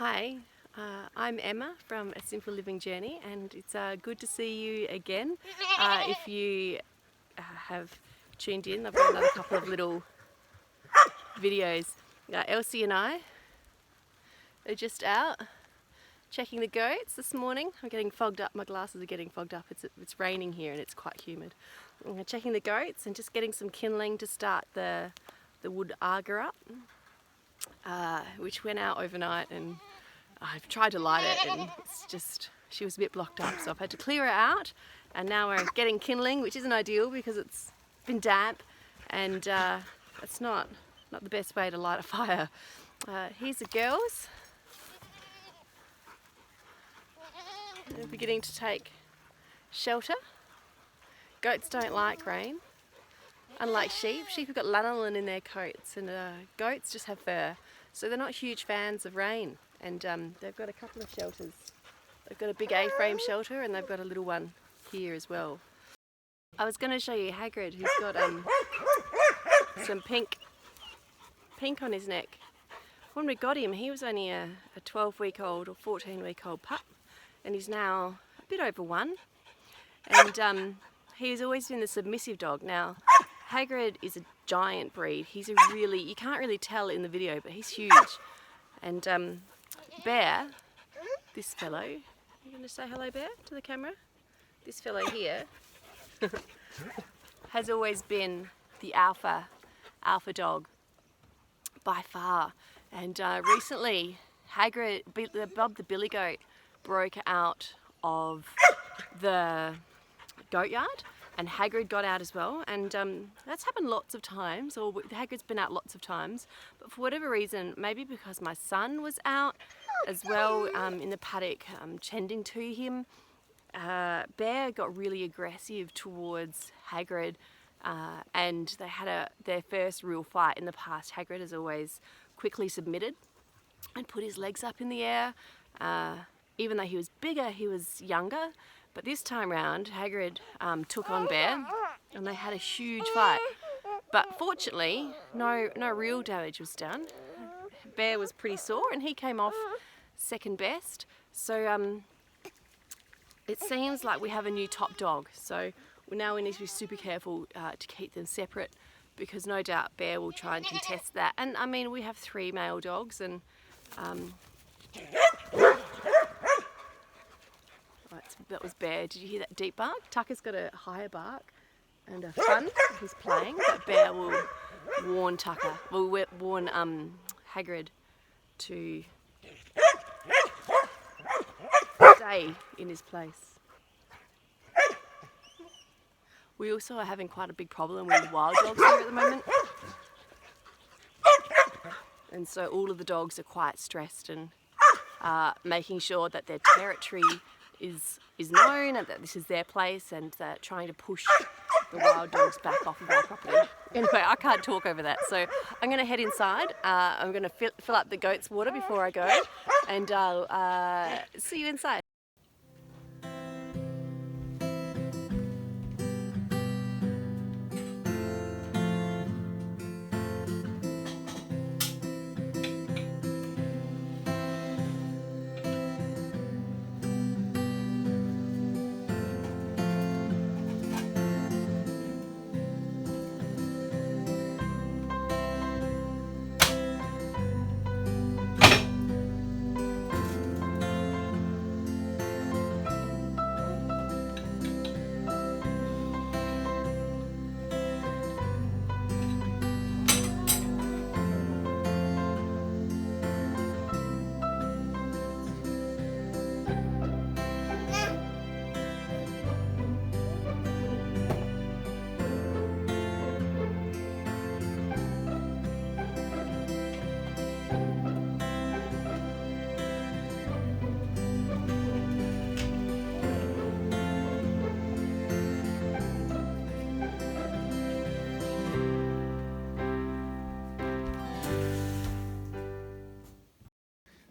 Hi, I'm Emma from A Simple Living Journey, and it's good to see you again. If you have tuned in, I've got another couple of little videos. Elsie and I are just out checking the goats this morning. I'm getting fogged up, my glasses are getting fogged up. It's raining here and it's quite humid. I'm checking the goats and just getting some kindling to start the wood arger up, which went out overnight, and I've tried to light it and it's just, she was a bit blocked up, so I've had to clear her out, and now we're getting kindling, which isn't ideal because it's been damp and it's not the best way to light a fire. Here's the girls. They're beginning to take shelter. Goats don't like rain. Unlike sheep have got lanolin in their coats, and goats just have fur, so they're not huge fans of rain. And they've got a couple of shelters. They've got a big A-frame shelter and they've got a little one here as well. I was going to show you Hagrid, who's got some pink on his neck. When we got him, he was only a 12-week-old or 14-week-old pup, and he's now a bit over 1. And he's always been the submissive dog. Now, Hagrid is a giant breed. He's you can't really tell in the video, but he's huge. And Bear, this fellow, you going to say hello, Bear, to the camera? This fellow here has always been the alpha dog by far. And recently, Hagrid, Bob the billy goat, broke out of the goat yard, and Hagrid got out as well, and that's happened lots of times, or Hagrid's been out lots of times, but for whatever reason, maybe because my son was out as well in the paddock tending to him, Bear got really aggressive towards Hagrid, and they had their first real fight. In the past, Hagrid has always quickly submitted and put his legs up in the air. Even though he was bigger, he was younger. But this time round, Hagrid took on Bear, and they had a huge fight. But fortunately, no real damage was done. Bear was pretty sore, and he came off second best. So it seems like we have a new top dog. So now we need to be super careful to keep them separate, because no doubt Bear will try and contest that. And I mean, we have 3 male dogs, and that was Bear. Did you hear that deep bark? Tucker's got a higher bark and a fun. He's playing, but Bear will warn Tucker. Will warn Hagrid to stay in his place. We also are having quite a big problem with wild dogs here at the moment, and so all of the dogs are quite stressed and making sure that their territory is known and that this is their place, and trying to push the wild dogs back off of our property. Anyway, I can't talk over that, so I'm going to head inside. I'm going to fill up the goat's water before I go, and I'll see you inside.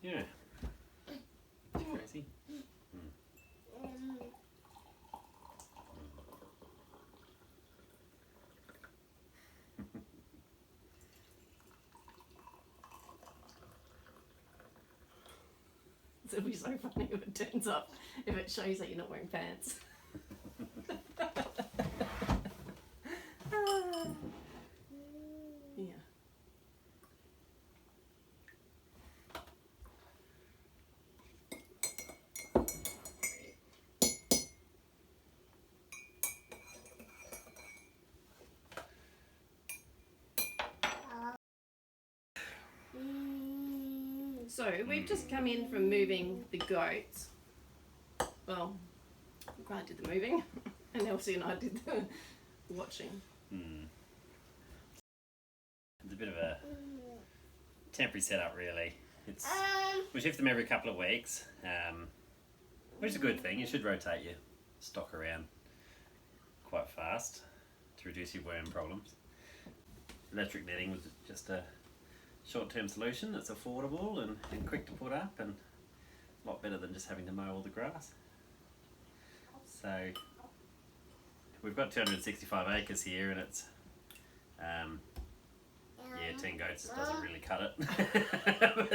Yeah. Crazy. It'll be so funny if it turns up, if it shows that you're not wearing pants. Yeah. So we've just come in from moving the goats. Well, Grant did the moving, and Elsie and I did the watching. It's a bit of a temporary setup, really. We shift them every couple of weeks, which is a good thing. You should rotate your stock around quite fast to reduce your worm problems. Electric netting was just a short-term solution that's affordable and quick to put up, and a lot better than just having to mow all the grass. So we've got 265 acres here, and it's 10 goats just doesn't really cut it. But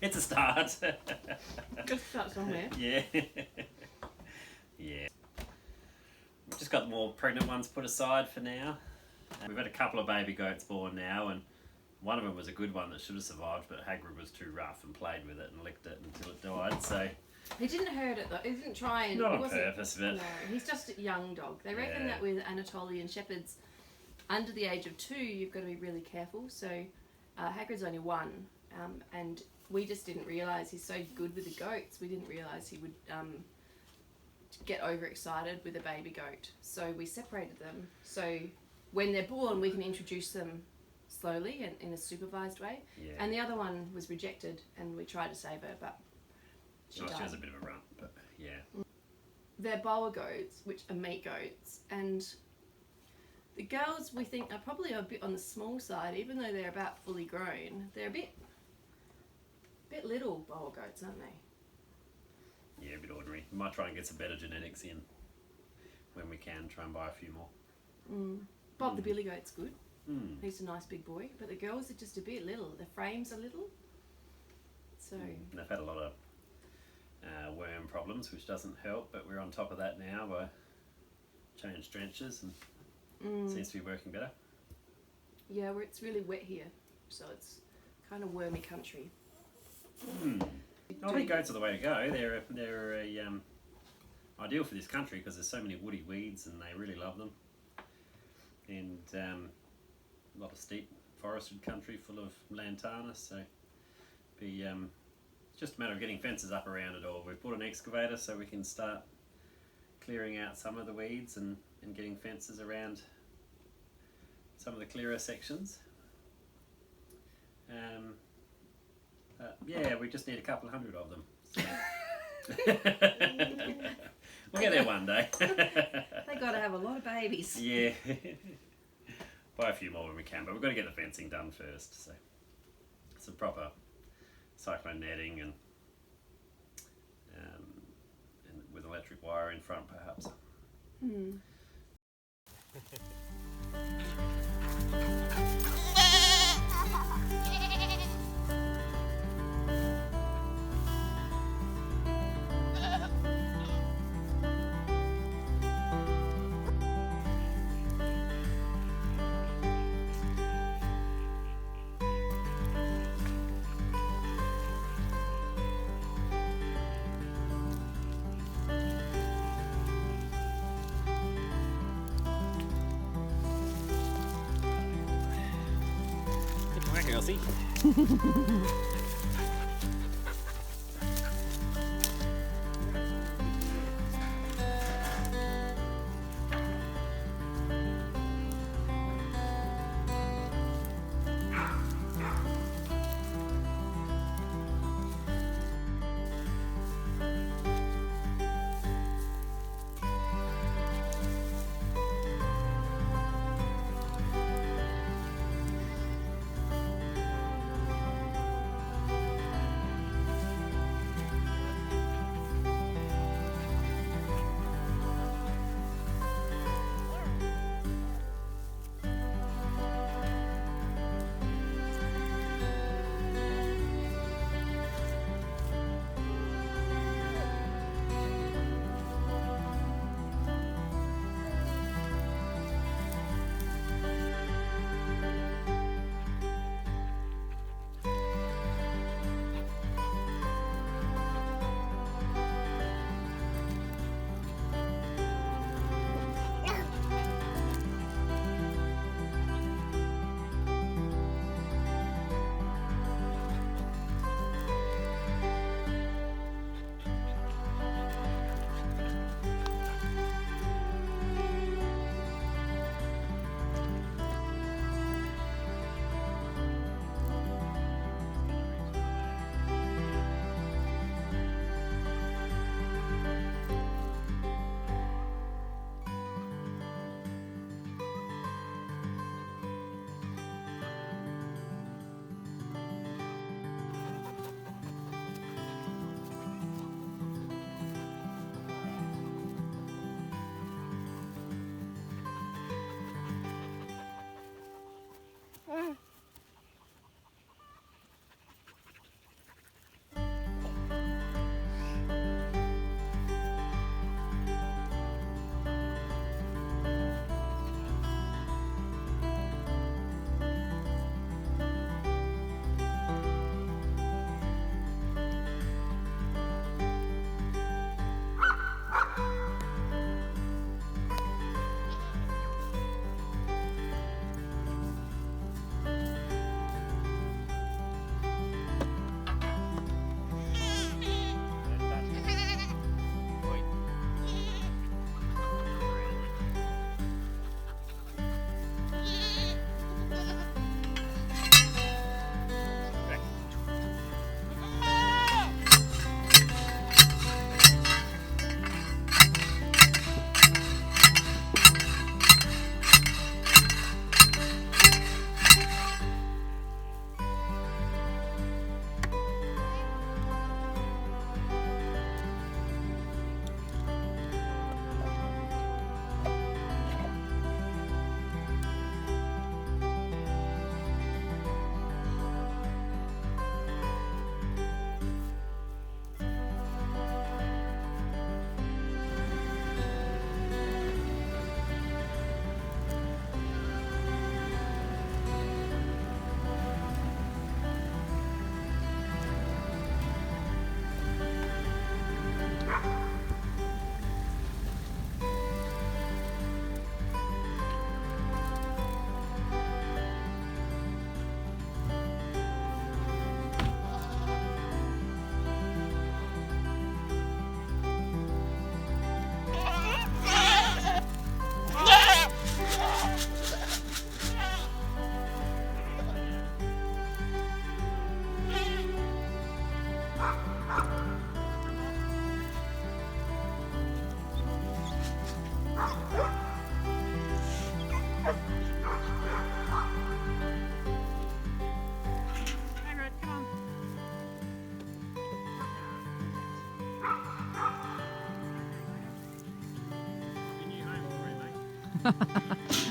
it's a start. Just start somewhere. Yeah. Yeah. We've just got more pregnant ones put aside for now. We've had a couple of baby goats born now, and one of them was a good one that should have survived, but Hagrid was too rough and played with it and licked it until it died. So he didn't hurt it though. He didn't try and. Not on purpose, but no, he's just a young dog. They reckon that with Anatolian shepherds under the age of 2, you've got to be really careful. So Hagrid's only 1, and we just didn't realise he's so good with the goats. We didn't realise he would get overexcited with a baby goat. So we separated them. So when they're born, we can introduce them slowly and in a supervised way. Yeah. And the other one was rejected, and we tried to save her, but she died. She has a bit of a rump, but yeah. They're Boer goats, which are meat goats, and the girls we think are probably a bit on the small side, even though they're about fully grown. They're a bit little Boer goats, aren't they? Yeah, a bit ordinary. We might try and get some better genetics in when we can, try and buy a few more. Bob the billy goat's good. Mm. He's a nice big boy, but the girls are just a bit little. The frames are little. So And they've had a lot of worm problems, which doesn't help, but we're on top of that now by changed drenches, and seems to be working better. yeah, it's really wet here, so it's kind of wormy country. I think goats are the way to go. They're ideal for this country because there's so many woody weeds, and they really love them. And a lot of steep forested country full of lantana, so be it's just a matter of getting fences up around it all. We've bought an excavator so we can start clearing out some of the weeds and getting fences around some of the clearer sections. Yeah, we just need a couple hundred of them. So. We'll get there one day. They got to have a lot of babies. Yeah. Buy a few more when we can, but we've got to get the fencing done first. So some proper cyclone netting and with electric wire in front, perhaps. Come on, Elsie. Hagrid, come on. Your new home for you, mate.